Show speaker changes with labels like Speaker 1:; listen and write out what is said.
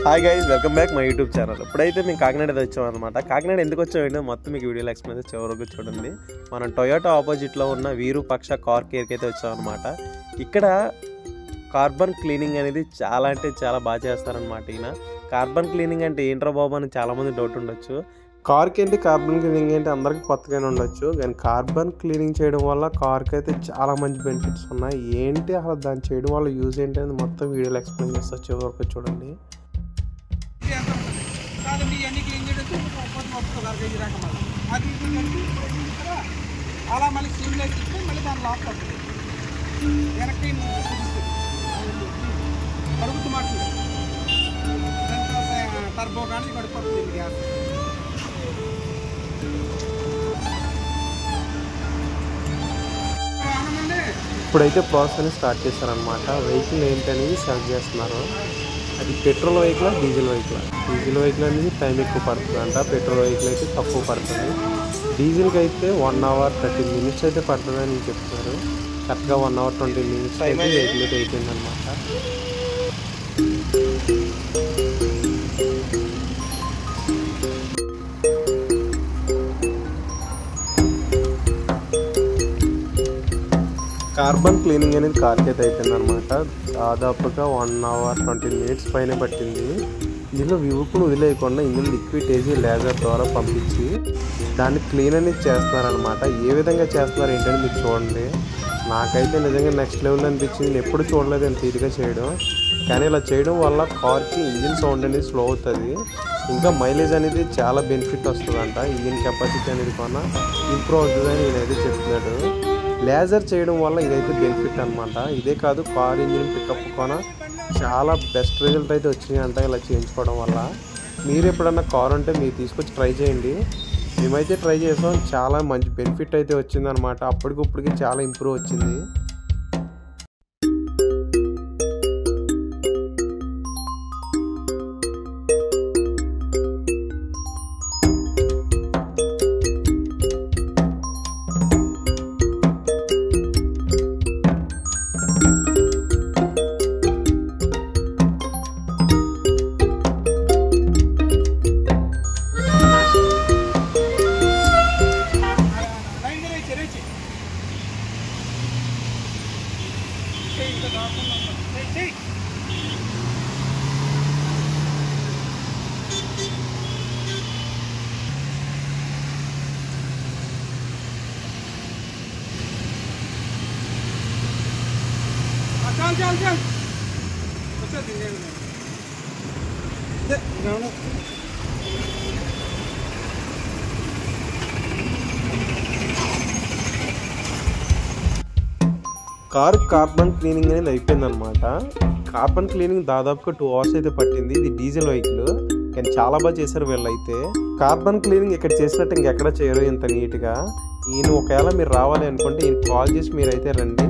Speaker 1: Hi guys, welcome back my YouTube channel. ఇప్పుడైతే మేము కాకినాడ వచ్చాం అనమాట. కాకినాడ ఎందుకు వచ్చామంటే మొత్తం మీకు వీడియోలో ఎక్స్ప్లెయిన్ చేసి చివరకు చూడండి. మనం టొయోటా ఆపోజిట్లో ఉన్న వీరూపక్ష కార్ కేర్కి అయితే వచ్చాం అనమాట. ఇక్కడ కార్బన్ క్లీనింగ్ అనేది చాలా అంటే చాలా బాగా చేస్తారనమాట. ఈయన కార్బన్ క్లీనింగ్ అంటే ఏంట్రా బాబు అని చాలామంది డౌట్ ఉండొచ్చు. కార్కి ఏంటి కార్బన్ క్లీనింగ్ ఏంటి అందరికీ కొత్తగానే ఉండొచ్చు, కానీ కార్బన్ క్లీనింగ్ చేయడం వల్ల కార్కి అయితే చాలా మంచి బెనిఫిట్స్ ఉన్నాయి. ఏంటి అసలు దాన్ని చేయడం వల్ల యూజ్ ఏంటి అని మొత్తం వీడియోలో ఎక్స్ప్లెయిన్ చేస్తా, చివరకు చూడండి.
Speaker 2: అలా మళ్ళీ స్టీమ్లైట్ ఇస్తే మళ్ళీ దాని లోపల వెనక్కి కడుగుతూ మాట్లాడు టర్బో కానీ గడిపోతుంది గ్యాస్.
Speaker 1: ఇప్పుడైతే ప్రాసెస్ అని స్టార్ట్ చేస్తారనమాట. వెహికల్ ఏంటనేది సెలెక్ట్ చేస్తున్నారు. అది petrol vehicle, diesel vehicle. Diesel vehicle అనేది టైం ఎక్కువ పడుతుంది అంట, పెట్రోల్ వెహికల్ అయితే తక్కువ పడుతుంది. డీజిల్కి అయితే 1 hour 30 minutes అయితే పడుతుంది అని చెప్తున్నారు. కరెక్ట్గా 1 hour 20 minutes అయితే వెహికల్ అయితే అయిపోయింది అనమాట. కార్బన్ క్లీనింగ్ అనేది కార్కి అయితే అయిపోయింది అనమాట. దాదాపుగా 1 hour 20 minutes పైన పట్టింది. ఇందులో వివుకును వదిలేయకుండా ఇందులో లిక్విడ్ వేసి లేజర్ ద్వారా పంపించి దాన్ని క్లీన్ అనేది చేస్తున్నారనమాట. ఏ విధంగా చేస్తున్నారు ఏంటని మీరు చూడండి. నాకైతే నిజంగా నెక్స్ట్ లెవెల్ అనిపించింది. నేను ఎప్పుడు చూడలేదు ఎంత ఇదిగా చేయడం, కానీ ఇలా చేయడం వల్ల కార్కి ఇంజిన్ సౌండ్ అనేది స్లో అవుతుంది, ఇంకా మైలేజ్ అనేది చాలా బెనిఫిట్ వస్తుందంట. ఇంజిన్ కెపాసిటీ అనేది కొన్నా ఇంప్రూవ్ అవుతుందని నేనైతే చెప్తున్నాడు. లేజర్ చేయడం వల్ల ఇదైతే బెనిఫిట్ అనమాట. ఇదే కాదు, కార్ ఇంజిన్ పికప్ కొన చాలా బెస్ట్ రిజల్ట్ అయితే వచ్చినాయి అంట ఇలా చేయించుకోవడం వల్ల. మీరు ఎప్పుడన్నా కార్ ఉంటే మీరు తీసుకొచ్చి ట్రై చేయండి. మేమైతే ట్రై చేసాం, చాలా మంచి బెనిఫిట్ అయితే వచ్చిందనమాట. అప్పటికిప్పటికి చాలా ఇంప్రూవ్ వచ్చింది.
Speaker 2: चल
Speaker 1: కారు కార్బన్ క్లీనింగ్ అనేది అయిపోయిందనమాట. కార్బన్ క్లీనింగ్ దాదాపుగా 2 hours అయితే పట్టింది. ఇది డీజిల్ వెహికల్, కానీ చాలా బాగా చేశారు వీళ్ళైతే. కార్బన్ క్లీనింగ్ ఇక్కడ చేసినట్టు ఇంకెక్కడ చేయరు ఇంత నీట్గా. ఈయన ఒకవేళ మీరు రావాలి అనుకుంటే ఈయన కాల్ చేసి మీరైతే రండి.